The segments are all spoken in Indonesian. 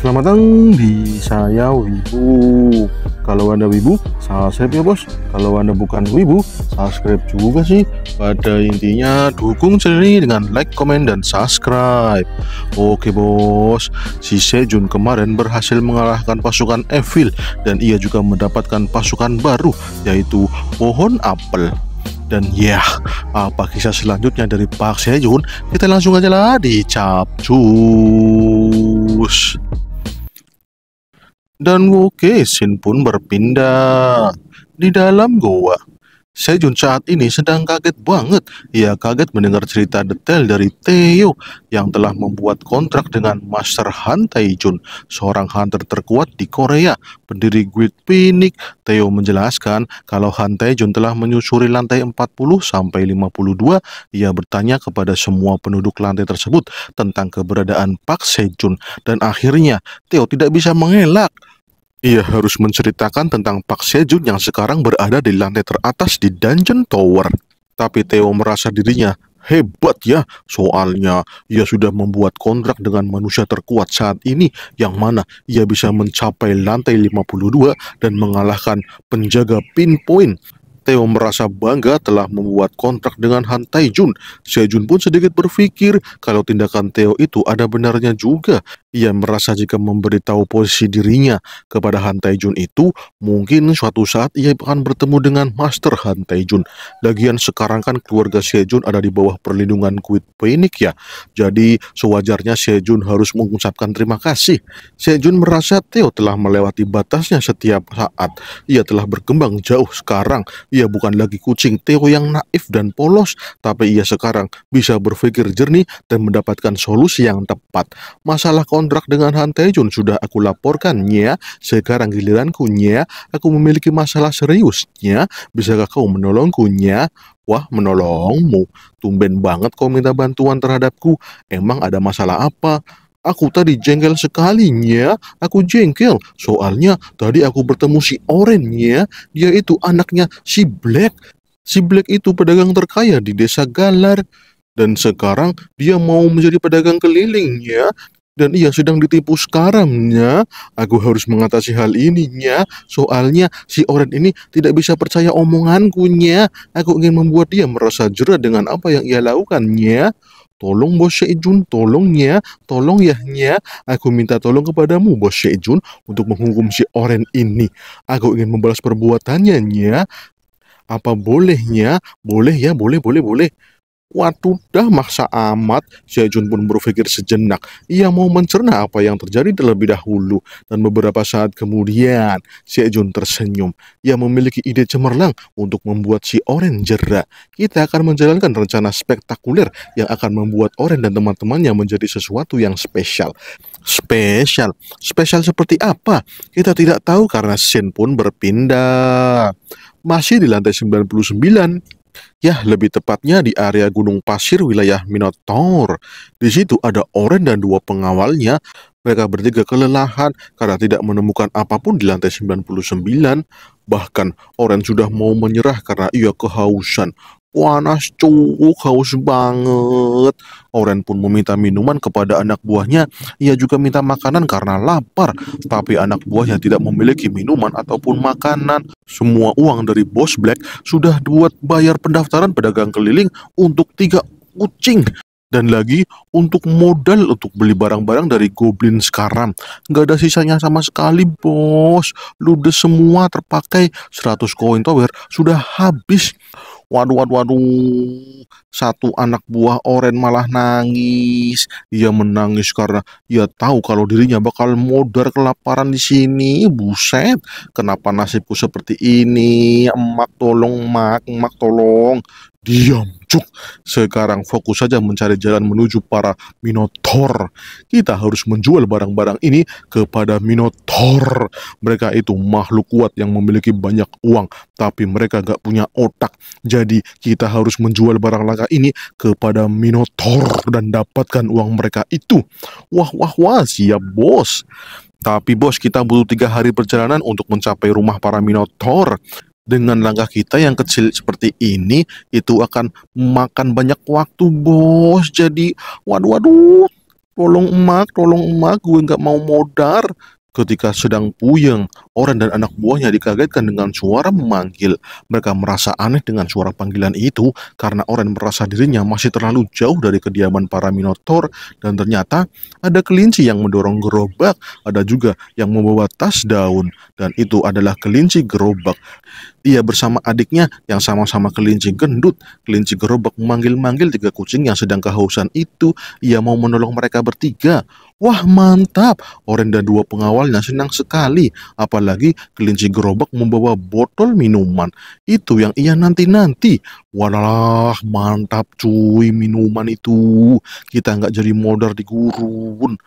Selamat datang di Saya Wibu. Kalau Anda Wibu, subscribe ya bos. Kalau Anda bukan Wibu, subscribe juga sih. Pada intinya dukung channel ini dengan like, komen, dan subscribe. Oke bos, si Sejun kemarin berhasil mengalahkan pasukan Evil. Dan ia juga mendapatkan pasukan baru, yaitu pohon apel. Dan ya, apa kisah selanjutnya dari Pak Sejun? Kita langsung aja lah dicapcus. Dan oke, Shin pun berpindah di dalam goa. Sejun saat ini sedang kaget banget. Ia kaget mendengar cerita detail dari Theo yang telah membuat kontrak dengan Master Han Tae-jun, seorang hunter terkuat di Korea, pendiri Great Phoenix. Theo menjelaskan kalau Han Tae-jun telah menyusuri lantai 40 sampai 52. Ia bertanya kepada semua penduduk lantai tersebut tentang keberadaan Pak Sejun, dan akhirnya Theo tidak bisa mengelak. Ia harus menceritakan tentang Pak Sejun yang sekarang berada di lantai teratas di Dungeon Tower. Tapi Theo merasa dirinya hebat ya, soalnya ia sudah membuat kontrak dengan manusia terkuat saat ini, yang mana ia bisa mencapai lantai 52 dan mengalahkan penjaga pinpoint. Theo merasa bangga telah membuat kontrak dengan Han Tae-jun. Sejun pun sedikit berpikir kalau tindakan Theo itu ada benarnya juga. Ia merasa jika memberitahu posisi dirinya kepada Han Tae-jun itu, mungkin suatu saat ia akan bertemu dengan Master Han Tae-jun. Lagian sekarang kan keluarga Sejun ada di bawah perlindungan Great Phoenix ya. Jadi sewajarnya Sejun harus mengucapkan terima kasih. Sejun merasa Theo telah melewati batasnya setiap saat. Ia telah berkembang jauh sekarang. Ia bukan lagi kucing Theo yang naif dan polos, tapi ia sekarang bisa berpikir jernih dan mendapatkan solusi yang tepat. Masalah kontrak dengan Han Tae-jun sudah aku laporkan ya. Sekarang giliranku ya. Aku memiliki masalah serius ya. Bisakah kau menolongku ya? Wah, menolongmu? Tumben banget kau minta bantuan terhadapku. Emang ada masalah apa? Aku tadi jengkel sekali ya. Aku jengkel soalnya tadi aku bertemu si Oren ya. Dia itu anaknya si Black. Si Black itu pedagang terkaya di desa Galar. Dan sekarang dia mau menjadi pedagang keliling ya. Dan ia sedang ditipu sekarang ya. Aku harus mengatasi hal ini ya. Soalnya si Oren ini tidak bisa percaya omonganku ya. Aku ingin membuat dia merasa jera dengan apa yang ia lakukan ya. Tolong Bos Sejun, tolong ya, tolong ya. Aku minta tolong kepadamu Bos Sejun untuk menghukum si Oren ini. Aku ingin membalas perbuatannya ya. Apa bolehnya? Boleh ya, boleh. Waduh, dah maksa amat. Sejun pun berpikir sejenak. Ia mau mencerna apa yang terjadi terlebih dahulu. Dan beberapa saat kemudian, Sejun tersenyum. Ia memiliki ide cemerlang untuk membuat si Oren jera. Kita akan menjalankan rencana spektakuler yang akan membuat Oren dan teman-temannya menjadi sesuatu yang spesial. Spesial? Spesial seperti apa? Kita tidak tahu karena Shin pun berpindah. Masih di lantai 99. Ya, lebih tepatnya di area gunung pasir wilayah Minotaur. Di situ ada Oren dan dua pengawalnya. Mereka bertiga kelelahan karena tidak menemukan apapun di lantai 99. Bahkan Oren sudah mau menyerah karena ia kehausan. Panas cuk, haus banget. Oren pun meminta minuman kepada anak buahnya. Ia juga minta makanan karena lapar. Tapi anak buahnya tidak memiliki minuman ataupun makanan. Semua uang dari Bos Black sudah buat bayar pendaftaran pedagang keliling untuk 3 kucing. Dan lagi untuk modal untuk beli barang-barang dari Goblin sekarang. Nggak ada sisanya sama sekali bos. Ludes semua terpakai. 100 koin tower sudah habis. Waduh. Satu anak buah Oren malah nangis. Ia menangis karena ia tahu kalau dirinya bakal modar kelaparan di sini. Buset, kenapa nasibku seperti ini? Emak tolong, emak tolong. Diam, cuk. Sekarang fokus saja mencari jalan menuju para Minotaur. Kita harus menjual barang-barang ini kepada Minotaur. Mereka itu makhluk kuat yang memiliki banyak uang, tapi mereka gak punya otak. Jadi kita harus menjual barang langka ini kepada Minotaur dan dapatkan uang mereka itu. Wah, siap bos. Tapi bos, kita butuh 3 hari perjalanan untuk mencapai rumah para Minotaur. Dengan langkah kita yang kecil seperti ini, itu akan makan banyak waktu bos. Jadi waduh tolong emak, gue nggak mau modar." Ketika sedang puyeng, Oren dan anak buahnya dikagetkan dengan suara memanggil. Mereka merasa aneh dengan suara panggilan itu karena Oren merasa dirinya masih terlalu jauh dari kediaman para Minotaur, dan ternyata ada kelinci yang mendorong gerobak, ada juga yang membawa tas daun, dan itu adalah kelinci gerobak. Ia bersama adiknya yang sama-sama kelinci gendut. Kelinci gerobak memanggil-manggil tiga kucing yang sedang kehausan itu. Ia mau menolong mereka bertiga. Wah, mantap! Oren dan dua pengawalnya senang sekali. Apalagi kelinci gerobak membawa botol minuman. Itu yang ia nanti-nanti. Walah, mantap cuy minuman itu. Kita nggak jadi modar di gurun.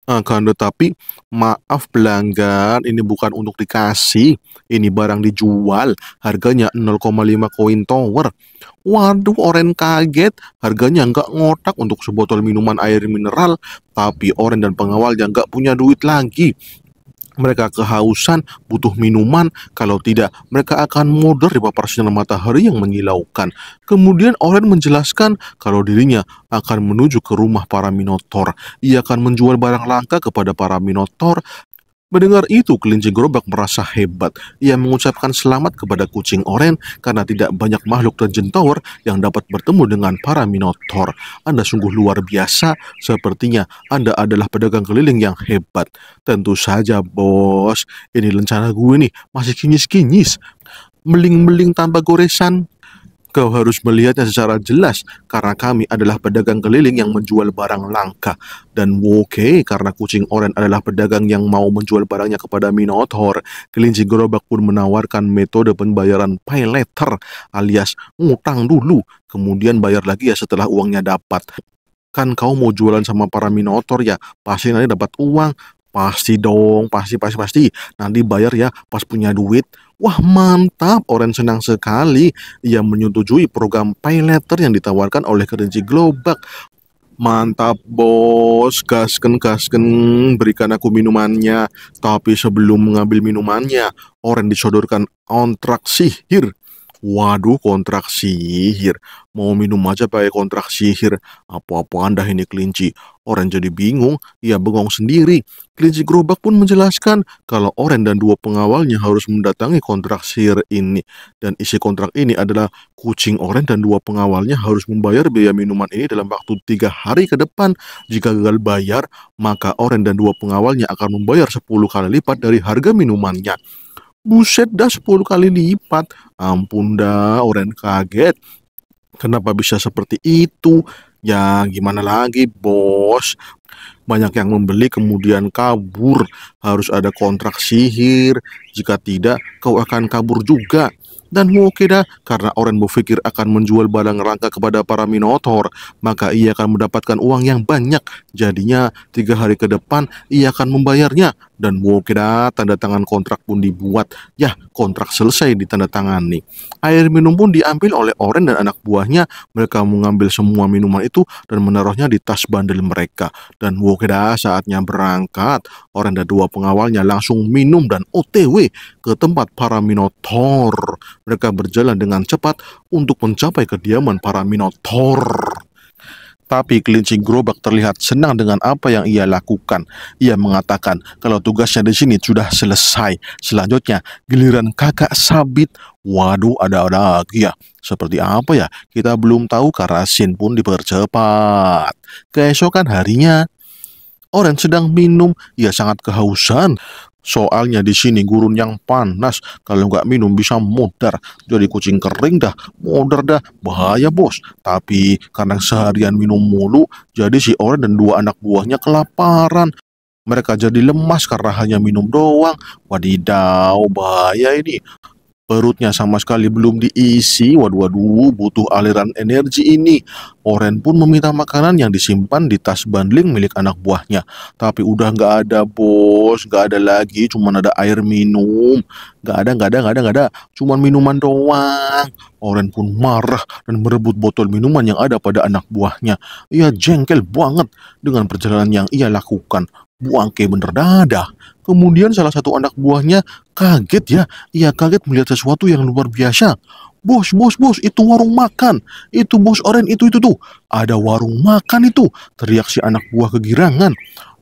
Akan tetapi, maaf pelanggan, ini bukan untuk dikasih, ini barang dijual, harganya 0,5 koin tower. Waduh, Oren kaget, harganya nggak ngotak untuk sebotol minuman air mineral, tapi Oren dan pengawalnya nggak punya duit lagi. Mereka kehausan, butuh minuman, kalau tidak mereka akan modar di paparan sinar matahari yang menyilaukan. Kemudian Oren menjelaskan kalau dirinya akan menuju ke rumah para Minotaur. Ia akan menjual barang langka kepada para Minotaur. Mendengar itu, kelinci gerobak merasa hebat. Ia mengucapkan selamat kepada kucing Oren karena tidak banyak makhluk Dungeon Tower yang dapat bertemu dengan para Minotaur. Anda sungguh luar biasa, sepertinya Anda adalah pedagang keliling yang hebat. Tentu saja, bos. Ini rencana gue nih, masih kinyis-kinyis. Meling-meling tanpa goresan. Kau harus melihatnya secara jelas, karena kami adalah pedagang keliling yang menjual barang langka. Dan oke, karena kucing Oren adalah pedagang yang mau menjual barangnya kepada Minotaur, kelinci gerobak pun menawarkan metode pembayaran pay later, alias ngutang dulu, kemudian bayar lagi ya setelah uangnya dapat. Kan kau mau jualan sama para Minotaur ya, pasti nanti dapat uang. Pasti dong, pasti. Nanti bayar ya pas punya duit. Wah, mantap, Oren senang sekali. Ia menyetujui program pay later yang ditawarkan oleh kelinci gerobak. Mantap bos, gasken, berikan aku minumannya. Tapi sebelum mengambil minumannya, Oren disodorkan kontrak sihir. Waduh, kontrak sihir. Mau minum aja pakai kontrak sihir. Apa-apa Anda ini kelinci. Oren jadi bingung, ia bengong sendiri. Kelinci gerobak pun menjelaskan kalau Oren dan dua pengawalnya harus mendatangi kontrak sihir ini. Dan isi kontrak ini adalah kucing Oren dan dua pengawalnya harus membayar biaya minuman ini dalam waktu 3 hari ke depan. Jika gagal bayar, maka Oren dan dua pengawalnya akan membayar 10 kali lipat dari harga minumannya. Buset dah, 10 kali lipat. Ampun dah, Oren kaget. Kenapa bisa seperti itu? Ya gimana lagi bos? Banyak yang membeli kemudian kabur. Harus ada kontrak sihir. Jika tidak, kau akan kabur juga. Dan oke dah, karena Oren berpikir akan menjual barang langka kepada para Minotaur, maka ia akan mendapatkan uang yang banyak. Jadinya 3 hari ke depan ia akan membayarnya. Dan oke dah, tanda tangan kontrak pun dibuat. Ya, kontrak selesai ditandatangani. Air minum pun diambil oleh Oren dan anak buahnya. Mereka mengambil semua minuman itu dan menaruhnya di tas bandel mereka. Dan oke dah, saatnya berangkat. Oren dan dua pengawalnya langsung minum dan OTW ke tempat para Minotaur. Mereka berjalan dengan cepat untuk mencapai kediaman para Minotaur. Tapi kelinci gerobak terlihat senang dengan apa yang ia lakukan. Ia mengatakan kalau tugasnya di sini sudah selesai. Selanjutnya, giliran kakak sabit. Waduh, ada lagi ya. Seperti apa ya? Kita belum tahu karena scene pun dipercepat. Keesokan harinya, Oren sedang minum. Ia sangat kehausan. Soalnya di sini gurun yang panas, kalau nggak minum bisa modar. Jadi kucing kering dah, modar dah, bahaya bos. Tapi karena seharian minum mulu, jadi si Oren dan dua anak buahnya kelaparan. Mereka jadi lemas karena hanya minum doang. Wadidaw, bahaya ini. Perutnya sama sekali belum diisi. Waduh, butuh aliran energi ini. Oren pun meminta makanan yang disimpan di tas bundling milik anak buahnya. Tapi udah nggak ada bos, nggak ada lagi. Cuman ada air minum. Nggak ada. Cuman minuman doang. Oren pun marah dan merebut botol minuman yang ada pada anak buahnya. Ia jengkel banget dengan perjalanan yang ia lakukan. Buangke bener dadah. Kemudian salah satu anak buahnya kaget ya. Ia kaget melihat sesuatu yang luar biasa. Bos, bos, bos, itu warung makan. Itu bos Oren, itu tuh. Ada warung makan itu. Teriak si anak buah kegirangan.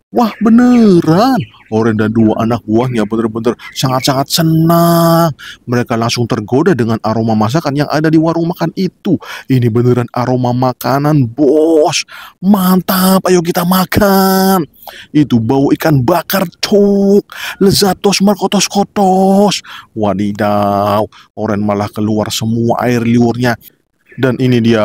Wah beneran, Oren dan dua anak buahnya bener-bener sangat-sangat senang. Mereka langsung tergoda dengan aroma masakan yang ada di warung makan itu. Ini beneran aroma makanan, bos. Mantap, ayo kita makan. Itu bau ikan bakar, cuk. Lezatos markotos-kotos. Wadidaw, Oren malah keluar semua air liurnya. Dan ini dia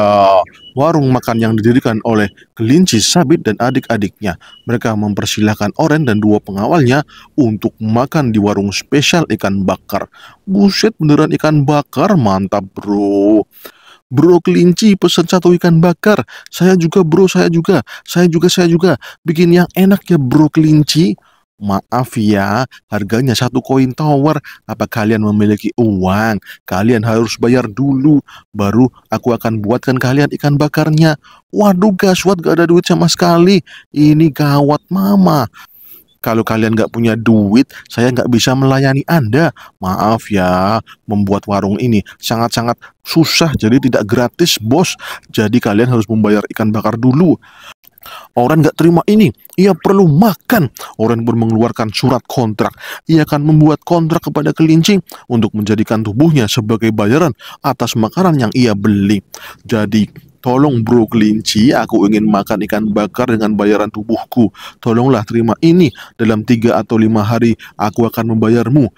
warung makan yang didirikan oleh kelinci Sabit dan adik-adiknya. Mereka mempersilahkan Oren dan dua pengawalnya untuk makan di warung spesial ikan bakar. Buset, beneran ikan bakar, mantap bro. Bro kelinci pesen satu ikan bakar. Saya juga bro, saya juga. Saya juga. Bikin yang enak ya bro kelinci. Maaf ya, harganya satu koin tower. Apa kalian memiliki uang? Kalian harus bayar dulu, baru aku akan buatkan kalian ikan bakarnya. Waduh gaswat, gak ada duit sama sekali. Ini gawat mama. Kalau kalian nggak punya duit, saya nggak bisa melayani Anda. Maaf ya, membuat warung ini sangat-sangat susah, jadi tidak gratis, bos. Jadi kalian harus membayar ikan bakar dulu. Oren nggak terima ini, ia perlu makan. Oren pun mengeluarkan surat kontrak. Ia akan membuat kontrak kepada kelinci untuk menjadikan tubuhnya sebagai bayaran atas makanan yang ia beli. Jadi, tolong bro kelinci, aku ingin makan ikan bakar dengan bayaran tubuhku. Tolonglah terima ini, dalam 3 atau 5 hari aku akan membayarmu.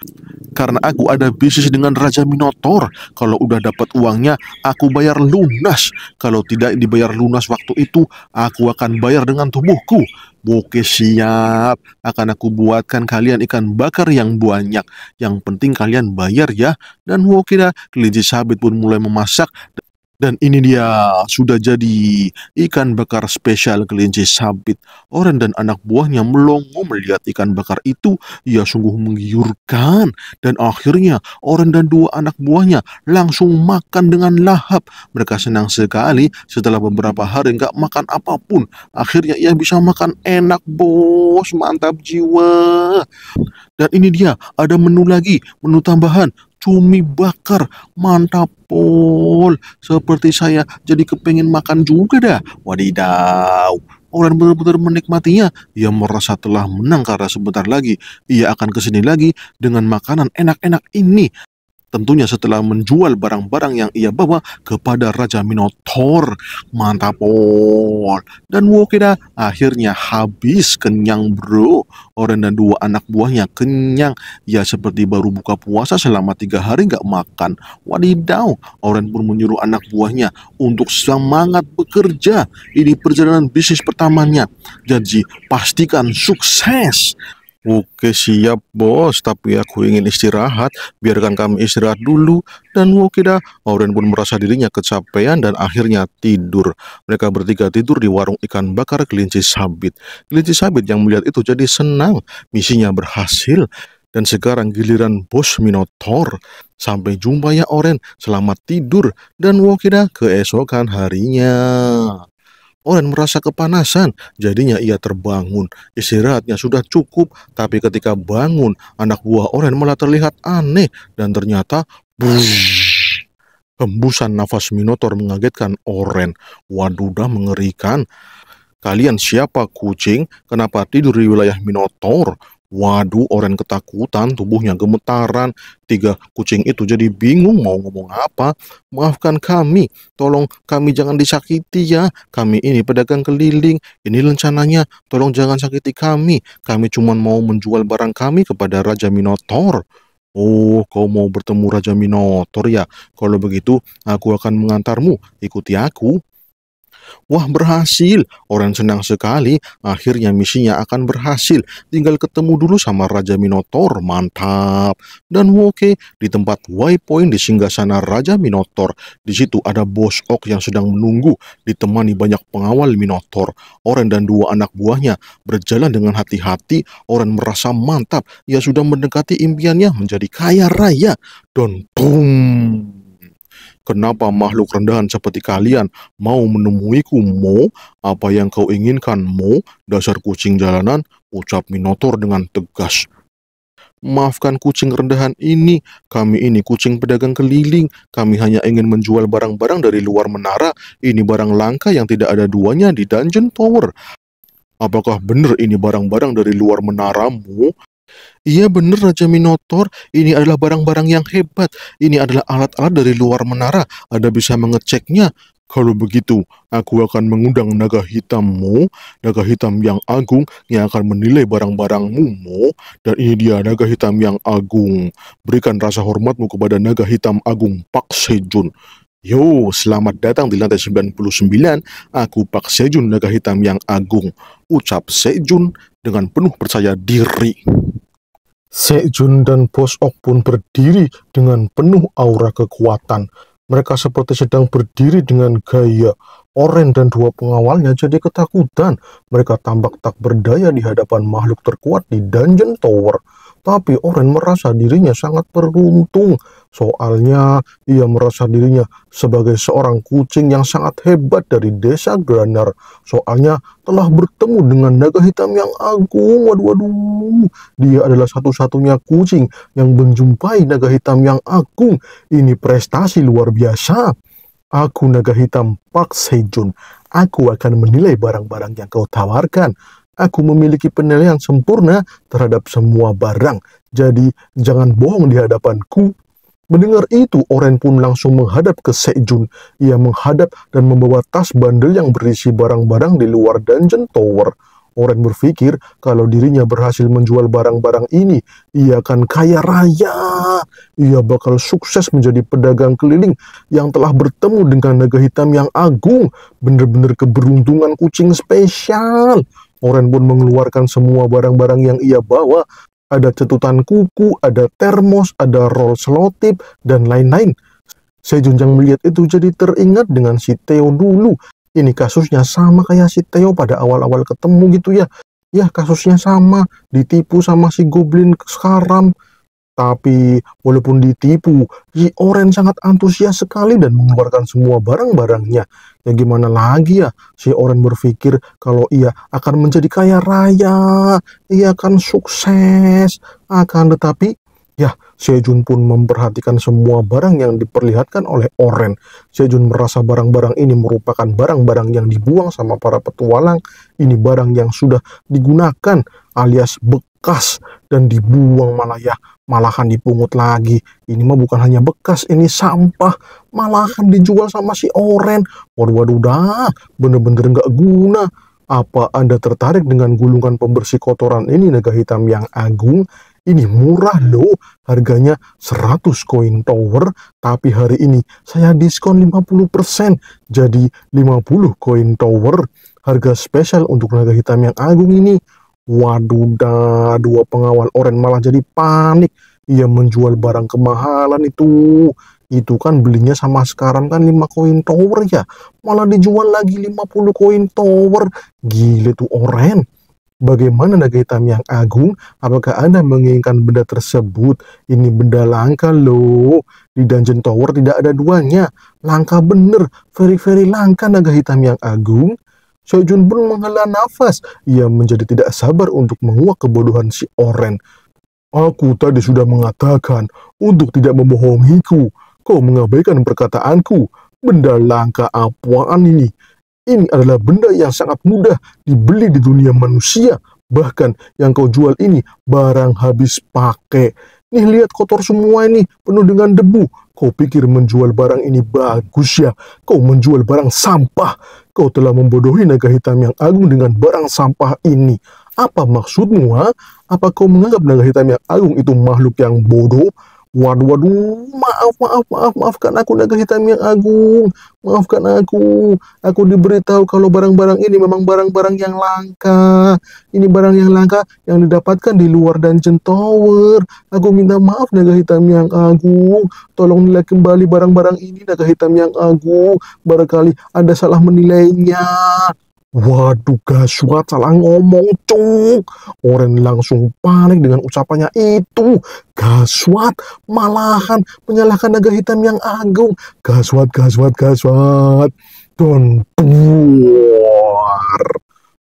Karena aku ada bisnis dengan Raja Minotaur. Kalau udah dapat uangnya, aku bayar lunas. Kalau tidak dibayar lunas waktu itu, aku akan bayar dengan tubuhku. Oke siap, akan aku buatkan kalian ikan bakar yang banyak. Yang penting kalian bayar ya. Dan oke dah, kelinci Sabit pun mulai memasak. Dan ini dia, sudah jadi ikan bakar spesial kelinci Sabit. Oren dan anak buahnya melongo melihat ikan bakar itu. Ia sungguh menggiurkan. Dan akhirnya Oren dan dua anak buahnya langsung makan dengan lahap. Mereka senang sekali setelah beberapa hari nggak makan apapun. Akhirnya ia bisa makan enak bos, mantap jiwa. Dan ini dia, ada menu lagi, menu tambahan. Cumi bakar, mantap pol. Seperti saya jadi kepengen makan juga dah. Wadidaw. Orang benar-benar menikmatinya. Ia merasa telah menang karena sebentar lagi ia akan kesini lagi dengan makanan enak-enak ini. Tentunya setelah menjual barang-barang yang ia bawa kepada Raja Minotaur. Mantap pol. Dan oke dah, akhirnya habis kenyang bro. Oren dan dua anak buahnya kenyang. Ya seperti baru buka puasa selama 3 hari nggak makan. Wadidaw, Oren pun menyuruh anak buahnya untuk semangat bekerja. Ini perjalanan bisnis pertamanya. Jadi pastikan sukses. Oke siap bos, tapi aku ingin istirahat, biarkan kami istirahat dulu. Dan oke dah, Oren pun merasa dirinya kecapean dan akhirnya tidur. Mereka bertiga tidur di warung ikan bakar kelinci Sabit. Kelinci Sabit yang melihat itu jadi senang, misinya berhasil. Dan sekarang giliran bos Minotaur. Sampai jumpa ya Oren, selamat tidur. Dan oke dah, keesokan harinya. Oren merasa kepanasan, jadinya ia terbangun. Istirahatnya sudah cukup, tapi ketika bangun, anak buah Oren malah terlihat aneh. Dan ternyata, bush, hembusan nafas Minotaur mengagetkan Oren. Waduh, dah mengerikan. Kalian siapa kucing? Kenapa tidur di wilayah Minotaur? Waduh, Oren ketakutan, tubuhnya gemetaran. 3 kucing itu jadi bingung mau ngomong apa. Maafkan kami, tolong kami jangan disakiti ya. Kami ini pedagang keliling, ini rencananya, tolong jangan sakiti kami. Kami cuma mau menjual barang kami kepada Raja Minotaur. Oh, kau mau bertemu Raja Minotaur ya? Kalau begitu, aku akan mengantarmu. Ikuti aku. Wah berhasil, Oren senang sekali, akhirnya misinya akan berhasil. Tinggal ketemu dulu sama Raja Minotaur, mantap. Dan oke, di tempat waypoint di singgasana Raja Minotaur, di situ ada bos Orc yang sedang menunggu, ditemani banyak pengawal Minotaur. Oren dan dua anak buahnya berjalan dengan hati-hati. Oren merasa mantap, ia sudah mendekati impiannya menjadi kaya raya. Dan boom! Kenapa makhluk rendahan seperti kalian mau menemuiku, Mo? Apa yang kau inginkan, Mo? Dasar kucing jalanan. ucap Minotaur dengan tegas. Maafkan kucing rendahan ini, kami ini kucing pedagang keliling, kami hanya ingin menjual barang-barang dari luar menara, ini barang langka yang tidak ada duanya di Dungeon Tower. Apakah benar ini barang-barang dari luar menaramu? Iya benar Raja Minotaur, ini adalah barang-barang yang hebat, ini adalah alat-alat dari luar menara, Anda bisa mengeceknya. Kalau begitu, aku akan mengundang naga hitammu, naga hitam yang agung yang akan menilai barang-barangmu, Mo. Dan ini dia naga hitam yang agung. Berikan rasa hormatmu kepada naga hitam agung Pak Sejun. Yo, selamat datang di lantai 99, aku Pak Sejun naga hitam yang agung, ucap Sejun dengan penuh percaya diri. Sejun dan Bos Ok pun berdiri dengan penuh aura kekuatan. Mereka seperti sedang berdiri dengan gaya. Oren dan dua pengawalnya jadi ketakutan. Mereka tampak tak berdaya di hadapan makhluk terkuat di Dungeon Tower. Tapi Oren merasa dirinya sangat beruntung. Soalnya ia merasa dirinya sebagai seorang kucing yang sangat hebat dari desa Granar. Soalnya telah bertemu dengan naga hitam yang agung. Waduh, dia adalah satu-satunya kucing yang menjumpai naga hitam yang agung. Ini prestasi luar biasa. Aku naga hitam Pak Sejun. Aku akan menilai barang-barang yang kau tawarkan. Aku memiliki penilaian sempurna terhadap semua barang. Jadi jangan bohong di hadapanku. Mendengar itu, Oren pun langsung menghadap ke Sejun. Ia menghadap dan membawa tas bandel yang berisi barang-barang di luar Dungeon Tower. Oren berpikir kalau dirinya berhasil menjual barang-barang ini, ia akan kaya raya. Ia bakal sukses menjadi pedagang keliling yang telah bertemu dengan naga hitam yang agung. Bener-bener keberuntungan kucing spesial. Oren pun mengeluarkan semua barang-barang yang ia bawa. Ada cetutan kuku, ada termos, ada roll selotip, dan lain-lain. Sejun yang melihat itu jadi teringat dengan si Theo dulu. Ini kasusnya sama kayak si Theo pada awal-awal ketemu gitu ya. Ya kasusnya sama, ditipu sama si Goblin Skaram. Tapi walaupun ditipu, si Oren sangat antusias sekali dan mengeluarkan semua barang-barangnya. Ya gimana lagi ya, si Oren berpikir kalau ia akan menjadi kaya raya, ia akan sukses. Akan tetapi, ya Sejun pun memperhatikan semua barang yang diperlihatkan oleh Oren. Sejun merasa barang-barang ini merupakan barang-barang yang dibuang sama para petualang. Ini barang yang sudah digunakan alias bekas dan dibuang malahan dipungut lagi. Ini mah bukan hanya bekas, ini sampah. Malahan dijual sama si Oren. Waduh, dah. Bener-bener nggak guna. Apa Anda tertarik dengan gulungan pembersih kotoran ini, naga hitam yang agung? Ini murah loh. Harganya 100 koin tower. Tapi hari ini saya diskon 50%. Jadi 50 koin tower. Harga spesial untuk naga hitam yang agung ini. Waduh dah, dua pengawal Oren malah jadi panik. Ia menjual barang kemahalan itu. Itu kan belinya sama sekarang kan 5 koin tower ya. Malah dijual lagi 50 koin tower. Gile tuh Oren. Bagaimana naga hitam yang agung? Apakah Anda menginginkan benda tersebut? Ini benda langka loh. Di Dungeon Tower tidak ada duanya. Langka bener. Very langka naga hitam yang agung. Sejun pun menghela nafas. Ia menjadi tidak sabar untuk menguak kebodohan si Oren. Aku tadi sudah mengatakan untuk tidak membohongiku. Kau mengabaikan perkataanku. Benda langka apaan ini? Ini adalah benda yang sangat mudah dibeli di dunia manusia. Bahkan yang kau jual ini barang habis pakai. Nih lihat kotor semua ini, penuh dengan debu. Kau pikir menjual barang ini bagus ya? Kau menjual barang sampah. Kau telah membodohi naga hitam yang agung dengan barang sampah ini. Apa maksudmu, ha? Apa kau menganggap naga hitam yang agung itu makhluk yang bodoh? Waduh, maafkan aku naga hitam yang agung. Maafkan aku. Aku diberitahu kalau barang-barang ini memang barang-barang yang langka. Ini barang yang langka yang didapatkan di luar Dungeon Tower. Aku minta maaf naga hitam yang agung. Tolong nilai kembali barang-barang ini naga hitam yang agung. Barangkali Anda salah menilainya. Waduh, gaswat, salah ngomong, cuk. Oren langsung panik dengan ucapannya itu. Gaswat, malahan menyalahkan naga hitam yang agung. Gaswat. Don buar.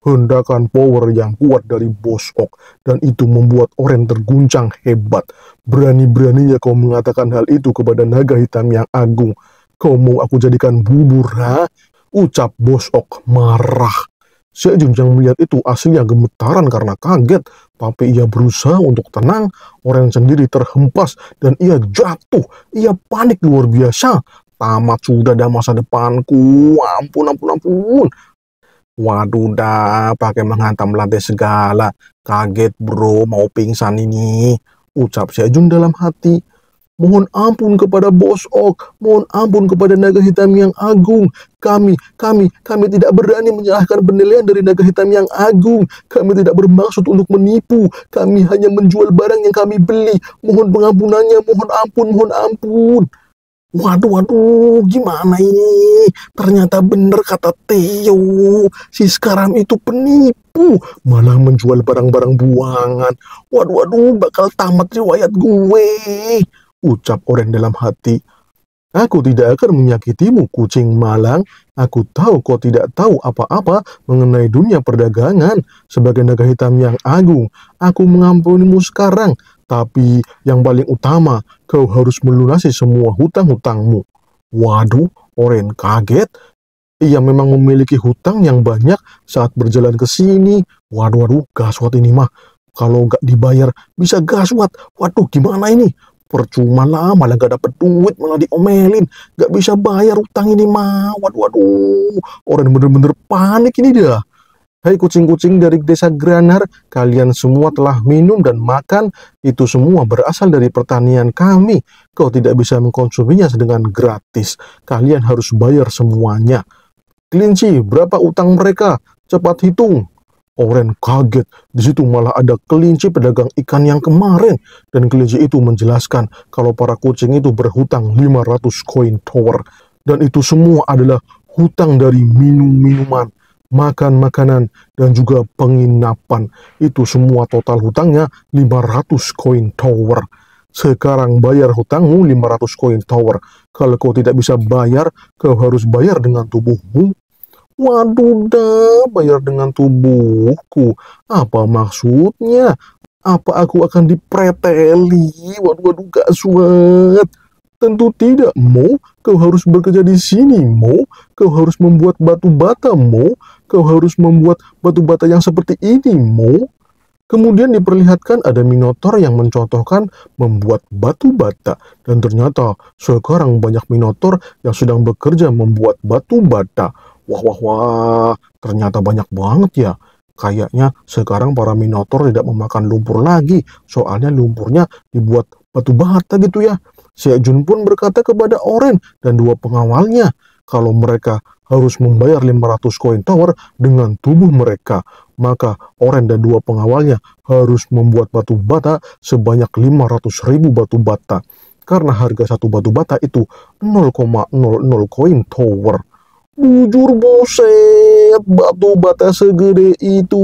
hendakan power yang kuat dari Bos Ok, dan itu membuat Oren terguncang hebat. Berani-beraninya kau mengatakan hal itu kepada naga hitam yang agung. Kau mau aku jadikan bubur, ha? Ucap Bos Ok marah. Sejun yang melihat itu aslinya gemetaran karena kaget, tapi ia berusaha untuk tenang. Oren sendiri terhempas dan ia jatuh. Ia panik luar biasa. Tamat sudah dah masa depanku. Ampun, ampun, ampun. Waduh dah, pakai menghantam lantai segala. Kaget bro, mau pingsan ini. Ucap Sejun dalam hati. Mohon ampun kepada Bos Ok, mohon ampun kepada naga hitam yang agung. Kami tidak berani menyalahkan penilaian dari naga hitam yang agung. Kami tidak bermaksud untuk menipu. Kami hanya menjual barang yang kami beli. Mohon pengampunannya, mohon ampun, mohon ampun. Waduh, gimana ini? Ternyata benar kata Theo. Si sekarang itu penipu. Malah menjual barang-barang buangan. Waduh, bakal tamat riwayat gue. Ucap Oren dalam hati. Aku tidak akan menyakitimu, kucing malang. Aku tahu kau tidak tahu apa-apa mengenai dunia perdagangan. Sebagai naga hitam yang agung, aku mengampunimu sekarang. Tapi yang paling utama, kau harus melunasi semua hutang-hutangmu. Waduh, Oren kaget. Ia memang memiliki hutang yang banyak saat berjalan ke sini. Waduh, gaswat ini mah. Kalau nggak dibayar, bisa gaswat. Waduh, gimana ini? Percuma lah, malah gak dapet duit, malah diomelin. Gak bisa bayar utang ini mah. Waduh. Orang bener-bener panik ini dah. Hai kucing-kucing dari desa Granar, kalian semua telah minum dan makan. Itu semua berasal dari pertanian kami. Kau tidak bisa mengkonsuminya dengan gratis. Kalian harus bayar semuanya. Kelinci, berapa utang mereka? Cepat hitung. Oren kaget, di situ malah ada kelinci pedagang ikan yang kemarin. Dan kelinci itu menjelaskan kalau para kucing itu berhutang 500 koin tower. Dan itu semua adalah hutang dari minum-minuman, makan makanan, dan juga penginapan. Itu semua total hutangnya 500 koin tower. Sekarang bayar hutangmu 500 koin tower. Kalau kau tidak bisa bayar, kau harus bayar dengan tubuhmu. Waduh dah, bayar dengan tubuhku. Apa maksudnya? Apa aku akan dipreteli? Waduh, gaswat. Tentu tidak, Mo. Kau harus bekerja di sini, Mo. Kau harus membuat batu bata, Mo. Kau harus membuat batu bata yang seperti ini, Mo. Kemudian diperlihatkan ada Minotaur yang mencontohkan membuat batu bata. Dan ternyata sekarang banyak Minotaur yang sedang bekerja membuat batu bata. Wah, ternyata banyak banget ya. Kayaknya sekarang para Minotaur tidak memakan lumpur lagi, soalnya lumpurnya dibuat batu bata gitu ya. Sejun pun berkata kepada Oren dan dua pengawalnya, kalau mereka harus membayar 500 koin tower dengan tubuh mereka, maka Oren dan dua pengawalnya harus membuat batu bata sebanyak 500.000 batu bata. Karena harga satu batu bata itu 0,00 koin tower. Bujur buset, batu bata segede itu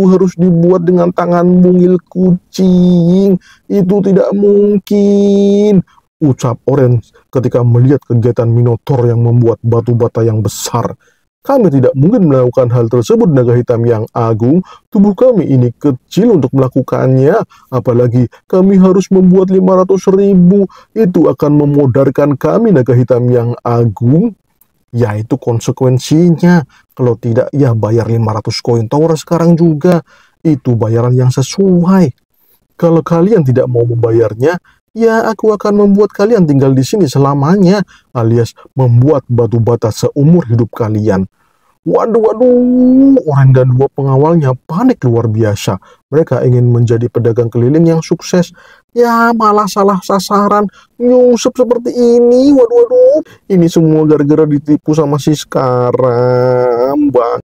harus dibuat dengan tangan mungil kucing. Itu tidak mungkin, ucap Oren ketika melihat kegiatan Minotaur yang membuat batu bata yang besar. Kami tidak mungkin melakukan hal tersebut, naga hitam yang agung. Tubuh kami ini kecil untuk melakukannya. Apalagi kami harus membuat 500.000. Itu akan memodarkan kami, naga hitam yang agung. Ya itu konsekuensinya. Kalau tidak ya bayar 500 koin tower sekarang juga. Itu bayaran yang sesuai. Kalau kalian tidak mau membayarnya, ya aku akan membuat kalian tinggal di sini selamanya, alias membuat batu bata seumur hidup kalian. Waduh, Oren dan dua pengawalnya panik luar biasa. Mereka ingin menjadi pedagang keliling yang sukses. Ya, malah salah sasaran, nyusup seperti ini. Waduh. Ini semua gara-gara ditipu sama si sekarang, Bang.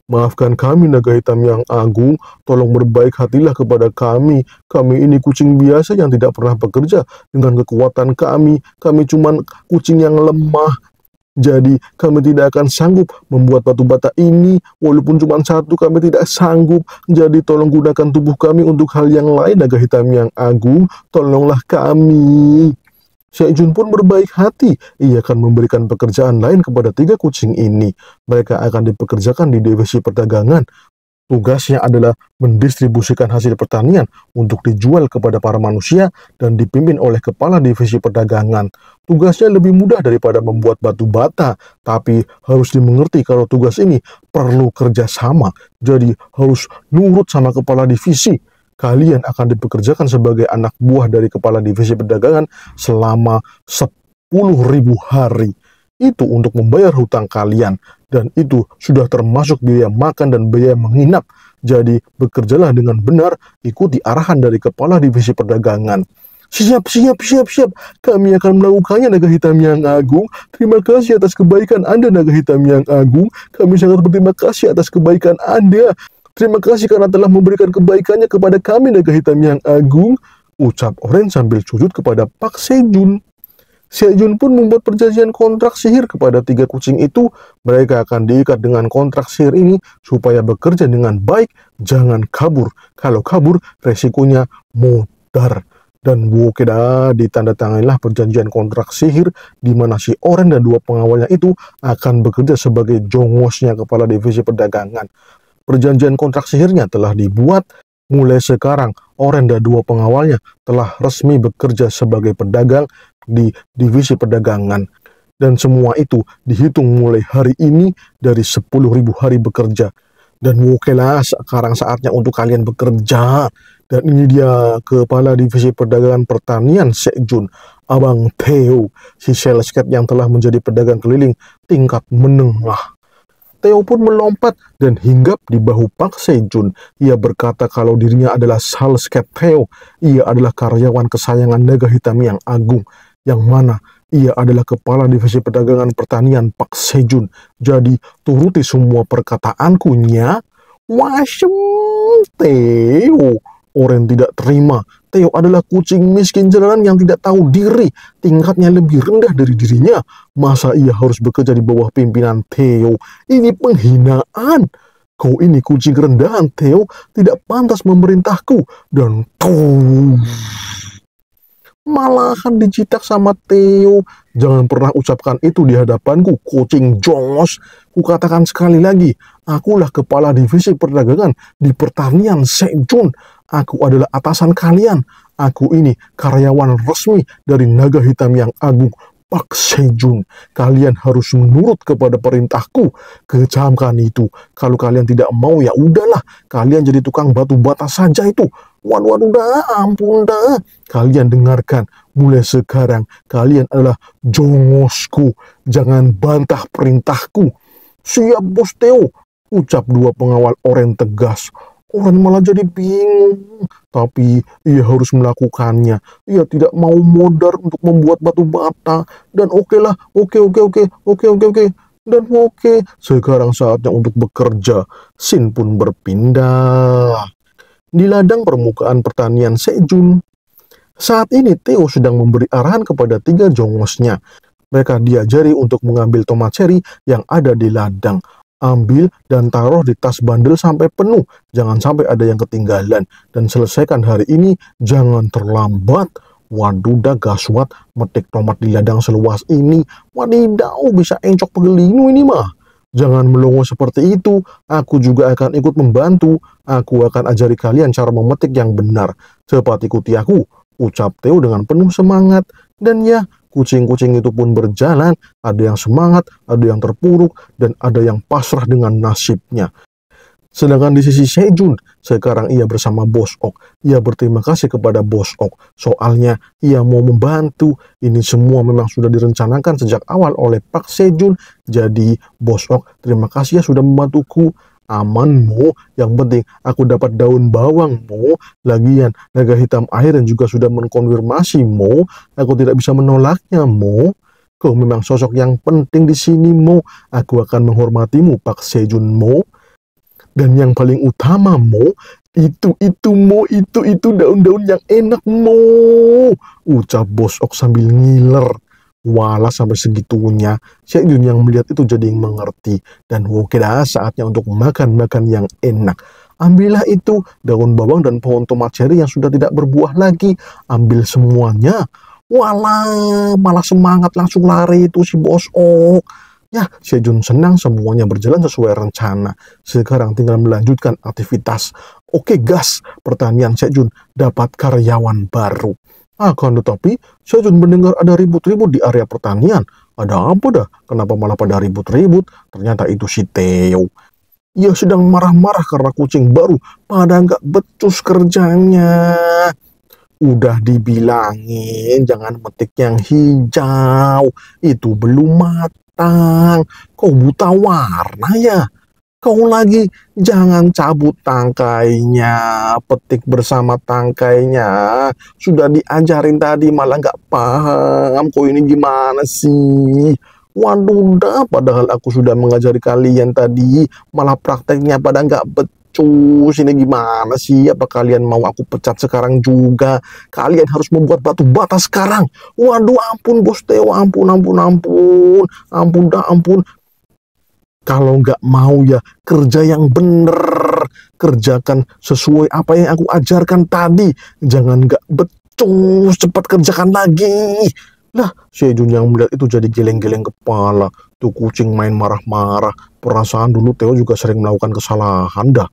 Maafkan kami, naga hitam yang agung. Tolong berbaik hatilah kepada kami. Kami ini kucing biasa yang tidak pernah bekerja dengan kekuatan kami. Kami cuman kucing yang lemah. Jadi kami tidak akan sanggup membuat batu bata ini. Walaupun cuma satu, kami tidak sanggup. Jadi tolong gunakan tubuh kami untuk hal yang lain, naga hitam yang agung. Tolonglah kami. Sejun pun berbaik hati. Ia akan memberikan pekerjaan lain kepada 3 kucing ini. Mereka akan dipekerjakan di divisi perdagangan. Tugasnya adalah mendistribusikan hasil pertanian untuk dijual kepada para manusia dan dipimpin oleh kepala divisi perdagangan. Tugasnya lebih mudah daripada membuat batu bata, tapi harus dimengerti kalau tugas ini perlu kerjasama. Jadi harus nurut sama kepala divisi. Kalian akan dipekerjakan sebagai anak buah dari kepala divisi perdagangan selama 10.000 hari. Itu untuk membayar hutang kalian, dan itu sudah termasuk biaya makan dan biaya menginap. Jadi bekerjalah dengan benar, ikuti arahan dari kepala divisi perdagangan. Siap, siap, siap, siap. Kami akan melakukannya, Naga Hitam yang Agung. Terima kasih atas kebaikan Anda, Naga Hitam yang Agung. Kami sangat berterima kasih atas kebaikan Anda. Terima kasih karena telah memberikan kebaikannya kepada kami, Naga Hitam yang Agung, ucap Oren sambil sujud kepada Pak Sejun. Sejun pun membuat perjanjian kontrak sihir kepada 3 kucing itu. Mereka akan diikat dengan kontrak sihir ini supaya bekerja dengan baik, jangan kabur. Kalau kabur, resikonya mudar. Dan wokeda, ditandatanganilah perjanjian kontrak sihir di mana si Oren dan 2 pengawalnya itu akan bekerja sebagai jongosnya kepala divisi perdagangan. Perjanjian kontrak sihirnya telah dibuat. Mulai sekarang, Oren dan 2 pengawalnya telah resmi bekerja sebagai pedagang di divisi perdagangan. Dan semua itu dihitung mulai hari ini dari 10.000 hari bekerja. Dan okelah, sekarang saatnya untuk kalian bekerja. Dan ini dia kepala divisi perdagangan pertanian Sejun, Abang Theo, si sales cat yang telah menjadi pedagang keliling tingkat menengah. Theo pun melompat dan hinggap di bahu Pak Sejun. Ia berkata kalau dirinya adalah sales cat Theo. Ia adalah karyawan kesayangan Naga Hitam yang Agung, yang mana ia adalah kepala divisi perdagangan pertanian Pak Sejun. Jadi turuti semua perkataanku nya. Wasem, Theo. Oren tidak terima. Theo adalah kucing miskin jalanan yang tidak tahu diri. Tingkatnya lebih rendah dari dirinya. Masa ia harus bekerja di bawah pimpinan Theo? Ini penghinaan. Kau ini kucing rendahan, Theo. Tidak pantas memerintahku. Dan tuh, malahan dicitak sama Theo. Jangan pernah ucapkan itu di hadapanku, kucing jongos. Kukatakan sekali lagi, akulah kepala divisi perdagangan di pertanian Sejun. Aku adalah atasan kalian. Aku ini karyawan resmi dari Naga Hitam yang Agung, Pak Sejun. Kalian harus menurut kepada perintahku. Kecamkan itu. Kalau kalian tidak mau, ya udahlah. Kalian jadi tukang batu bata saja itu. Waduh, dah, ampun dah. Kalian dengarkan. Mulai sekarang, kalian adalah jongosku. Jangan bantah perintahku. Siap, Bos Theo, ucap 2 pengawal Oren tegas. Oren malah jadi bingung, tapi ia harus melakukannya. Ia tidak mau modar untuk membuat batu bata. Dan oke. Dan oke, sekarang saatnya untuk bekerja. Scene pun berpindah di ladang permukaan pertanian Sejun. Saat ini Theo sedang memberi arahan kepada 3 jongosnya. Mereka diajari untuk mengambil tomat cherry yang ada di ladang. Ambil dan taruh di tas bandel sampai penuh. Jangan sampai ada yang ketinggalan. Dan selesaikan hari ini, jangan terlambat. Waduh, dah gaswat, metik tomat di ladang seluas ini. Wadidaw, bisa encok pegelinu ini mah. Jangan melongo seperti itu. Aku juga akan ikut membantu. Aku akan ajari kalian cara memetik yang benar. Cepat ikuti aku, ucap Theo dengan penuh semangat. Dan ya, kucing-kucing itu pun berjalan, ada yang semangat, ada yang terpuruk, dan ada yang pasrah dengan nasibnya. Sedangkan di sisi Sejun, sekarang ia bersama Bos Ok. Ia berterima kasih kepada Bos Ok, soalnya ia mau membantu. Ini semua memang sudah direncanakan sejak awal oleh Pak Sejun. Jadi, Bos Ok, terima kasih ya sudah membantuku. Aman, Mo. Yang penting aku dapat daun bawang, Mo. Lagian Naga Hitam Air yang juga sudah mengkonfirmasi, Mo. Aku tidak bisa menolaknya, Mo. Kau memang sosok yang penting di sini, Mo. Aku akan menghormatimu, Pak Sejun, Mo. Dan yang paling utama, Mo, itu Mo, itu daun-daun yang enak, Mo, ucap Bos Ok sambil ngiler. Walah, sampai segitunya, Sejun yang melihat itu jadi mengerti. Dan oke dah, saatnya untuk makan-makan yang enak. Ambillah itu, daun bawang dan pohon tomat cherry yang sudah tidak berbuah lagi. Ambil semuanya. Walah, malah semangat langsung lari itu si Bos Ok. Ya, Sejun senang semuanya berjalan sesuai rencana. Sekarang tinggal melanjutkan aktivitas. Oke, gas. Pertanian Sejun dapat karyawan baru. Akan tetapi, Sejun mendengar ada ribut-ribut di area pertanian. Ada apa dah? Kenapa malah pada ribut-ribut? Ternyata itu si Theo. Ia sedang marah-marah karena kucing baru pada nggak becus kerjanya. Udah dibilangin jangan metik yang hijau, itu belum matang. Kau buta warna ya? Kau lagi jangan cabut tangkainya, petik bersama tangkainya. Sudah diajarin tadi malah nggak paham. Kau ini gimana sih? Waduh, dah, padahal aku sudah mengajari kalian tadi, malah prakteknya pada nggak becus. Ini gimana sih? Apa kalian mau aku pecat sekarang juga? Kalian harus membuat batu bata sekarang. Waduh, ampun Bos Theo, ampun, ampun, ampun. Ampun dah, ampun. Kalau nggak mau ya kerja yang bener, kerjakan sesuai apa yang aku ajarkan tadi. Jangan nggak becus, cepat kerjakan lagi. Lah, Sejun yang melihat itu jadi geleng-geleng kepala. Tuh kucing main marah-marah. Perasaan dulu Theo juga sering melakukan kesalahan dah.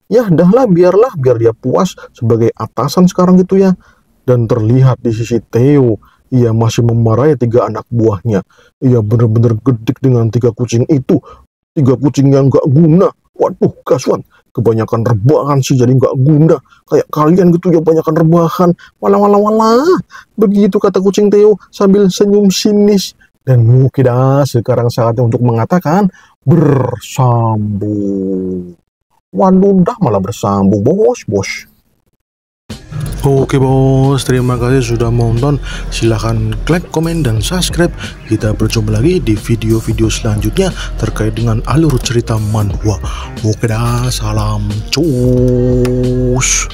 Ya, dahlah, biarlah, biar dia puas sebagai atasan sekarang gitu ya. Dan terlihat di sisi Theo, ia masih memarahi 3 anak buahnya. Ia benar-benar gedik dengan 3 kucing itu. 3 kucing yang gak guna. Waduh, gaswat. Kebanyakan rebahan sih jadi gak guna. Kayak kalian gitu ya, banyakan rebahan. Walah. Begitu kata kucing Theo sambil senyum sinis. Dan mungkin sekarang saatnya untuk mengatakan bersambung. Waduh, dah malah bersambung, bos. Oke bos, terima kasih sudah menonton. Silahkan like, komen, dan subscribe. Kita berjumpa lagi di video-video selanjutnya terkait dengan alur cerita manhwa. Oke dah, salam cus.